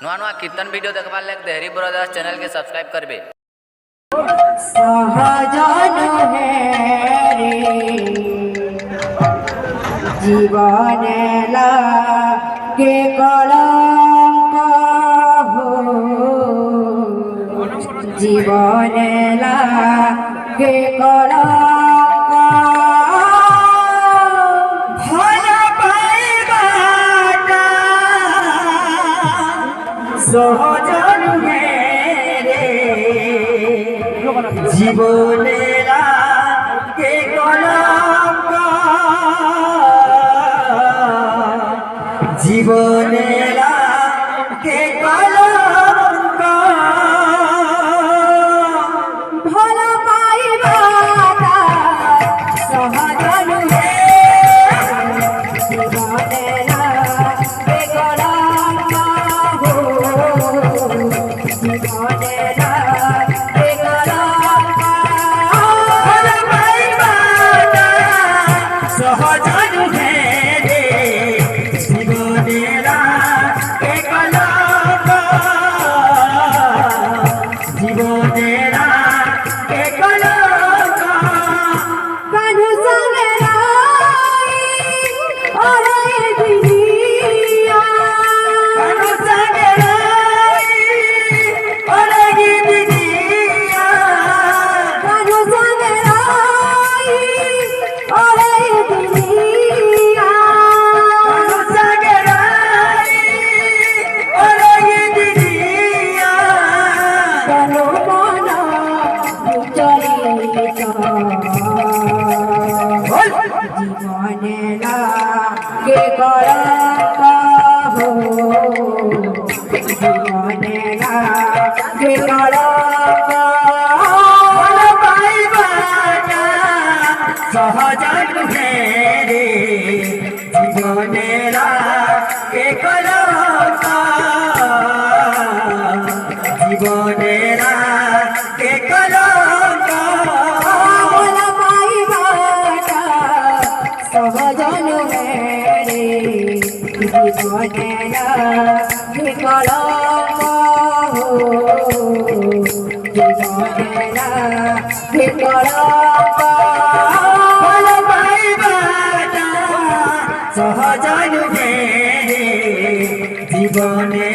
नुआ नुआ कीर्तन वीडियो देखबार लाग देहरी ब्रदर्स चैनल के सब्सक्राइब करबे। सहजन हेरे जीवन लागे कलंक हो, जीवन लागे कलंक भल पाइबाटा सहजन हेरे জীবনে লাগে কলঙ্ক, জীবনে লাগে কলঙ্ক ভাল পাইবাটা সহজ নহে, জীবনে লাগে কলঙ্ক হো, জীবনে सहजन हेरे जीवने लागे कलंक, जीवने लागे कलंक कान्हू संगे लाई ओरे दुनिया, कान्हू संगे लाई ओरे दुनिया, कान्हू संगे लाई ओरे জীবনে লাগে কলঙ্ক হো, জীবনে লাগে কলঙ্ক ভাল পাইবাটা সহজন হেরে জীবনে লাগে কলঙ্ক, জীবনে লাগে কলঙ্ক ভাল পাইবাটা सहजन हेरे जीवने लागे कलंक हो, जीवने लागे कलंक भल पाइबाटा सहजन हेरे जीवने